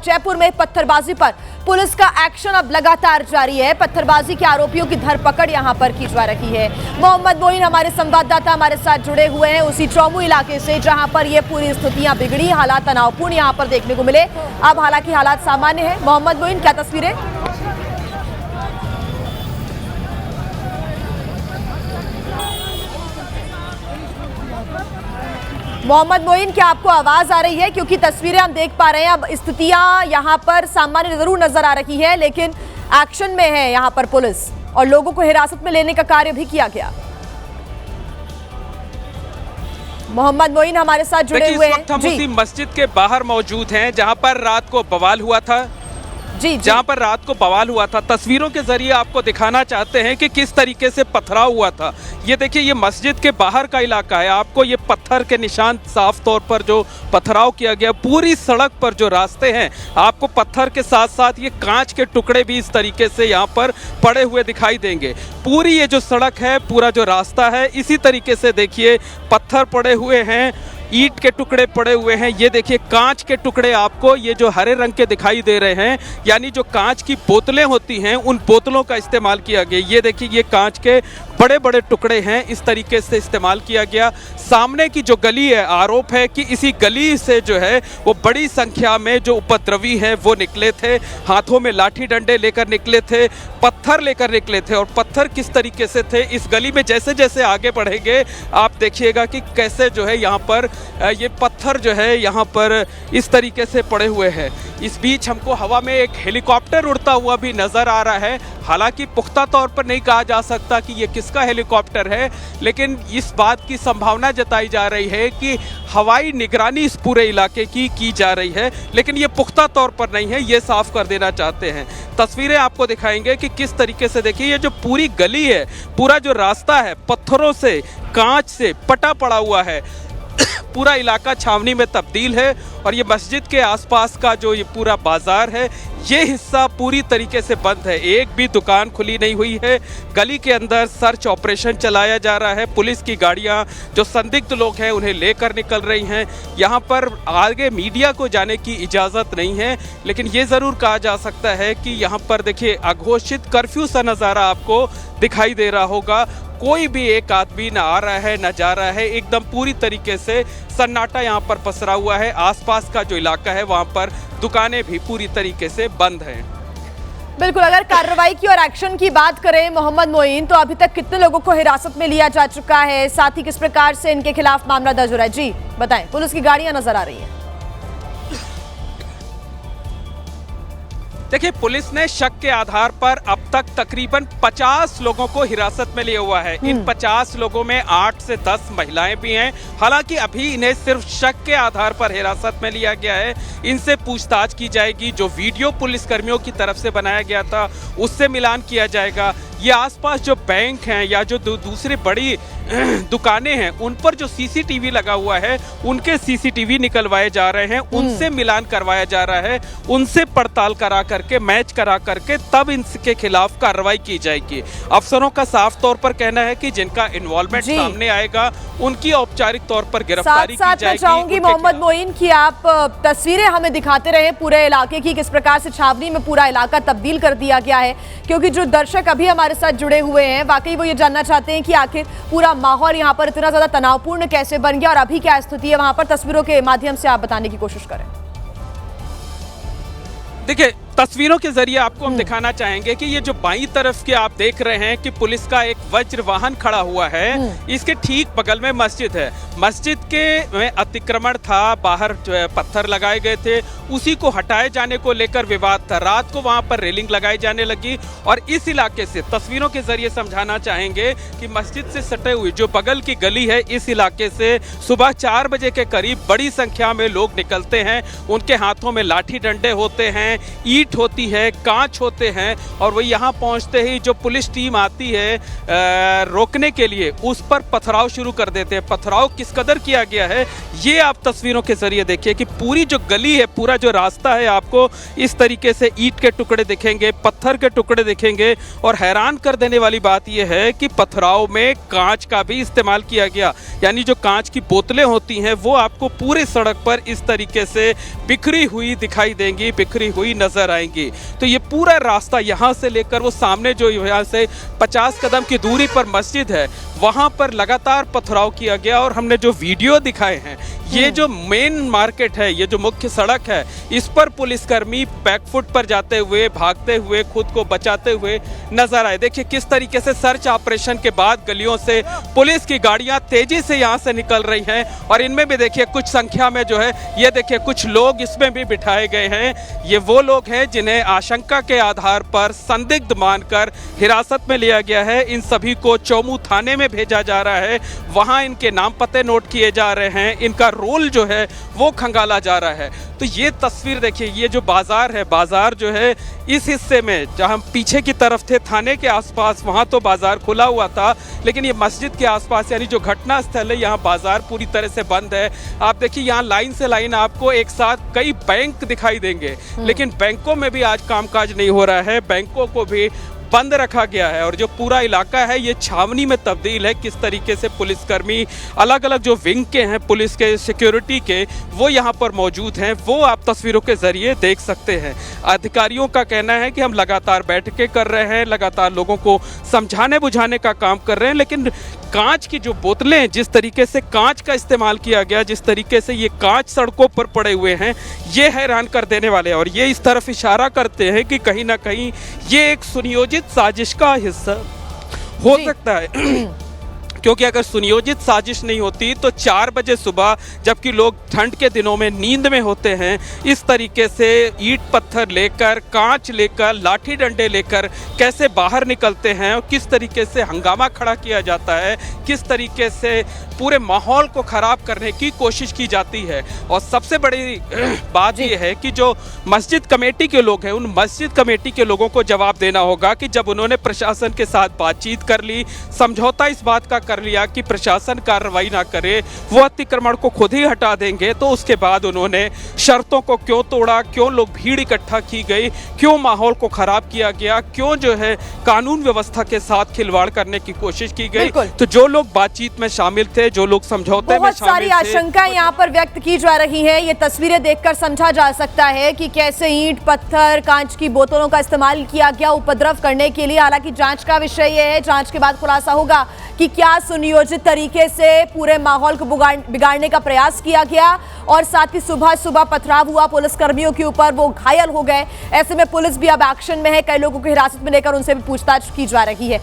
जयपुर में पत्थरबाजी पर पुलिस का एक्शन अब लगातार जारी है। पत्थरबाजी के आरोपियों की धरपकड़ यहां पर की जा रही है। मोहम्मद मोइन हमारे संवाददाता हमारे साथ जुड़े हुए हैं उसी चौमू इलाके से जहां पर ये पूरी स्थितियां बिगड़ी, हालात तनावपूर्ण यहां पर देखने को मिले। अब हालांकि हालात सामान्य है। मोहम्मद मोइन, क्या तस्वीरें? मोहम्मद मोइन, क्या आपको आवाज आ रही है? क्योंकि तस्वीरें हम देख पा रहे हैं, अब स्थितियां यहां पर सामान्य जरूर नजर आ रही है, लेकिन एक्शन में है यहां पर पुलिस और लोगों को हिरासत में लेने का कार्य भी किया गया। मोहम्मद मोइन हमारे साथ जुड़े हुए हैं। हम उसी मस्जिद के बाहर मौजूद हैं जहां पर रात को बवाल हुआ था। जहां पर रात को बवाल हुआ था, तस्वीरों के जरिए आपको दिखाना चाहते हैं कि किस तरीके से पथराव हुआ था। ये देखिए, ये मस्जिद के बाहर का इलाका है। आपको ये पत्थर के निशान साफ तौर पर जो पथराव किया गया, पूरी सड़क पर जो रास्ते हैं आपको पत्थर के साथ साथ ये कांच के टुकड़े भी इस तरीके से यहाँ पर पड़े हुए दिखाई देंगे। पूरी ये जो सड़क है, पूरा जो रास्ता है, इसी तरीके से देखिए पत्थर पड़े हुए हैं, ईंट के टुकड़े पड़े हुए हैं। ये देखिए कांच के टुकड़े आपको ये जो हरे रंग के दिखाई दे रहे हैं, यानी जो कांच की बोतलें होती हैं उन बोतलों का इस्तेमाल किया गया। ये देखिए, ये कांच के बड़े बड़े टुकड़े हैं, इस तरीके से इस्तेमाल किया गया। सामने की जो गली है, आरोप है कि इसी गली से जो है वो बड़ी संख्या में जो उपद्रवी हैं वो निकले थे, हाथों में लाठी डंडे लेकर निकले थे, पत्थर लेकर निकले थे। और पत्थर किस तरीके से थे, इस गली में जैसे जैसे आगे बढ़ेंगे आप देखिएगा कि कैसे जो है यहाँ पर ये पत्थर जो है यहाँ पर इस तरीके से पड़े हुए हैं। इस बीच हमको हवा में एक हेलीकॉप्टर उड़ता हुआ भी नजर आ रहा है। हालांकि पुख्ता तौर पर नहीं कहा जा सकता कि ये किसका हेलीकॉप्टर है, लेकिन इस बात की संभावना जताई जा रही है कि हवाई निगरानी इस पूरे इलाके की जा रही है, लेकिन ये पुख्ता तौर पर नहीं है, ये साफ कर देना चाहते हैं। तस्वीरें आपको दिखाएंगे कि किस तरीके से, देखिए ये जो पूरी गली है, पूरा जो रास्ता है पत्थरों से, कांच से पटा पड़ा हुआ है। पूरा इलाका छावनी में तब्दील है और ये मस्जिद के आसपास का जो ये पूरा बाजार है, ये हिस्सा पूरी तरीके से बंद है। एक भी दुकान खुली नहीं हुई है। गली के अंदर सर्च ऑपरेशन चलाया जा रहा है। पुलिस की गाड़ियां, जो संदिग्ध लोग हैं उन्हें लेकर निकल रही हैं। यहाँ पर आगे मीडिया को जाने की इजाज़त नहीं है, लेकिन ये ज़रूर कहा जा सकता है कि यहाँ पर देखिए अघोषित कर्फ्यू सा नज़ारा आपको दिखाई दे रहा होगा। कोई भी एक आदमी ना आ रहा है ना जा रहा है, एकदम पूरी तरीके से सन्नाटा यहाँ पर पसरा हुआ है। आसपास का जो इलाका है वहाँ पर दुकानें भी पूरी तरीके से बंद हैं। बिल्कुल, अगर कार्रवाई की और एक्शन की बात करें मोहम्मद मोइन, तो अभी तक कितने लोगों को हिरासत में लिया जा चुका है, साथ ही किस प्रकार से इनके खिलाफ मामला दर्ज हो रहा है? जी बताएं। पुलिस की गाड़ियां नजर आ रही हैं। देखिए, पुलिस ने शक के आधार पर अब तक तकरीबन 50 लोगों को हिरासत में लिया हुआ है। इन 50 लोगों में 8 से 10 महिलाएं भी हैं। हालांकि अभी इन्हें सिर्फ शक के आधार पर हिरासत में लिया गया है। इनसे पूछताछ की जाएगी। जो वीडियो पुलिसकर्मियों की तरफ से बनाया गया था उससे मिलान किया जाएगा। ये आसपास जो बैंक हैं या जो दूसरी बड़ी दुकानें हैं उन पर जो सीसीटीवी लगा हुआ है, उनके सीसीटीवी निकलवाए जा रहे हैं, उनसे मिलान करवाया जा रहा है, उनसे पड़ताल करा करके, मैच करा करके तब इनके खिलाफ कार्रवाई की जाएगी। अफसरों का साफ तौर पर कहना है कि जिनका इन्वॉल्वमेंट सामने आएगा उनकी औपचारिक तौर पर गिरफ्तारी की जाएगी। मैं चाहूंगी मोहम्मद मोइन कि आप तस्वीरें हमें दिखाते रहे पूरे इलाके की, किस प्रकार से छावनी में पूरा इलाका तब्दील कर दिया गया है, क्योंकि जो दर्शक अभी हमारे साथ जुड़े हुए हैं वाकई वो ये जानना चाहते हैं कि आखिर पूरा माहौल यहाँ पर इतना ज्यादा तनावपूर्ण कैसे बन गया और अभी क्या स्थिति है वहां पर। तस्वीरों के माध्यम से आप बताने की कोशिश करें। देखिए, तस्वीरों के जरिए आपको हम दिखाना चाहेंगे कि ये जो बाईं तरफ के आप देख रहे हैं कि पुलिस का एक वज्र वाहन खड़ा हुआ है, इसके ठीक बगल में मस्जिद है। मस्जिद के में अतिक्रमण था, बाहर पत्थर लगाए गए थे, उसी को हटाए जाने को लेकर विवाद था। रात को वहां पर रेलिंग लगाई जाने लगी और इस इलाके से तस्वीरों के जरिए समझाना चाहेंगे कि मस्जिद से सटे हुए जो बगल की गली है, इस इलाके से सुबह 4 बजे के करीब बड़ी संख्या में लोग निकलते हैं। उनके हाथों में लाठी डंडे होते हैं, ईंट ईंट होती है, कांच होते हैं, और वो यहाँ पहुँचते ही जो पुलिस टीम आती है रोकने के लिए, उस पर पथराव शुरू कर देते हैं। पथराव किस कदर किया गया है ये आप तस्वीरों के जरिए देखिए कि पूरी जो गली है, पूरा जो रास्ता है, आपको इस तरीके से ईंट के टुकड़े दिखेंगे, पत्थर के टुकड़े दिखेंगे। और हैरान कर देने वाली बात यह है कि पथराव में कांच का भी इस्तेमाल किया गया, यानी जो कांच की बोतलें होती हैं वो आपको पूरे सड़क पर इस तरीके से बिखरी हुई दिखाई देंगी, बिखरी हुई नजर आएंगी। तो ये पूरा रास्ता यहाँ से लेकर वो सामने जो यहाँ से 50 कदम की दूरी पर मस्जिद है, वहाँ पर लगातार पथराव किया गया। और हमने जो वीडियो दिखाए हैं, ये जो मेन मार्केट है, ये जो मुख्य सड़क है, इस पर पुलिसकर्मी बैकफुट पर जाते हुए, भागते हुए, खुद को बचाते हुए नजर आए। देखिए किस तरीके से सर्च ऑपरेशन के बाद गलियों से पुलिस की गाड़ियां तेजी से यहाँ से निकल रही हैं। और इनमें भी देखिए कुछ संख्या में जो है, ये देखिए कुछ लोग इसमें भी बिठाए गए हैं। ये वो लोग हैं जिन्हें आशंका के आधार पर संदिग्ध मानकर हिरासत में लिया गया है। इन सभी को चौमू थाने में भेजा जा रहा है, वहाँ इनके नाम पते नोट किए जा रहे हैं, इनका रोल जो है वो खंगाला जा रहा है। तो ये तस्वीर देखिए, ये जो बाजार है, बाजार जो है इस हिस्से में जहां पीछे की तरफ थे थाने के आसपास, वहां तो बाजार खुला हुआ था, लेकिन ये मस्जिद के आसपास यानी जो घटना स्थल है, यहाँ बाजार पूरी तरह से बंद है। आप देखिए यहाँ लाइन से लाइन आपको एक साथ कई बैंक दिखाई देंगे, लेकिन बैंकों में भी आज कामकाज नहीं हो रहा है, बैंकों को भी बंद रखा गया है। और जो पूरा इलाका है ये छावनी में तब्दील है। किस तरीके से पुलिसकर्मी अलग अलग जो विंग के हैं पुलिस के, सिक्योरिटी के, वो यहाँ पर मौजूद हैं, वो आप तस्वीरों के जरिए देख सकते हैं। अधिकारियों का कहना है कि हम लगातार बैठकें कर रहे हैं, लगातार लोगों को समझाने बुझाने का काम कर रहे हैं, लेकिन कांच की जो बोतलें, जिस तरीके से कांच का इस्तेमाल किया गया, जिस तरीके से ये कांच सड़कों पर पड़े हुए हैं, ये हैरान कर देने वाले हैं। और ये इस तरफ इशारा करते हैं कि कहीं ना कहीं ये एक सुनियोजित साजिश का हिस्सा हो सकता है। क्योंकि अगर सुनियोजित साजिश नहीं होती तो 4 बजे सुबह, जबकि लोग ठंड के दिनों में नींद में होते हैं, इस तरीके से ईंट पत्थर लेकर, कांच लेकर, लाठी डंडे लेकर कैसे बाहर निकलते हैं और किस तरीके से हंगामा खड़ा किया जाता है, किस तरीके से पूरे माहौल को ख़राब करने की कोशिश की जाती है। और सबसे बड़ी बात यह है कि जो मस्जिद कमेटी के लोग हैं, उन मस्जिद कमेटी के लोगों को जवाब देना होगा कि जब उन्होंने प्रशासन के साथ बातचीत कर ली, समझौता इस बात का कर लिया कि प्रशासन कार्रवाई ना करे, वो अतिक्रमण को खुद ही हटा देंगे, तो उसके बाद उन्होंने शर्तों को क्यों तोड़ा, क्यों लोग भीड़ इकट्ठा की गई, क्यों माहौल को खराब किया गया, क्यों जो है कानून व्यवस्था के साथ खिलवाड़ करने की कोशिश की गई। तो जो लोग बातचीत में शामिल थे, जो लोग समझौते में शामिल थे, बहुत सारी आशंकाएं यहाँ पर व्यक्त की जा रही है। ये तस्वीरें देखकर समझा जा सकता है कि कैसे ईंट, पत्थर, कांच की बोतलों का इस्तेमाल किया गया उपद्रव करने के लिए। हालांकि जांच का विषय ये है, जांच के बाद खुलासा होगा कि क्या सुनियोजित तरीके से पूरे माहौल को बिगाड़ने का प्रयास किया गया। और साथ ही सुबह सुबह पथराव हुआ पुलिसकर्मियों के ऊपर, वो घायल हो गए। ऐसे में पुलिस भी अब एक्शन में है, कई लोगों को हिरासत में लेकर उनसे भी पूछताछ की जा रही है।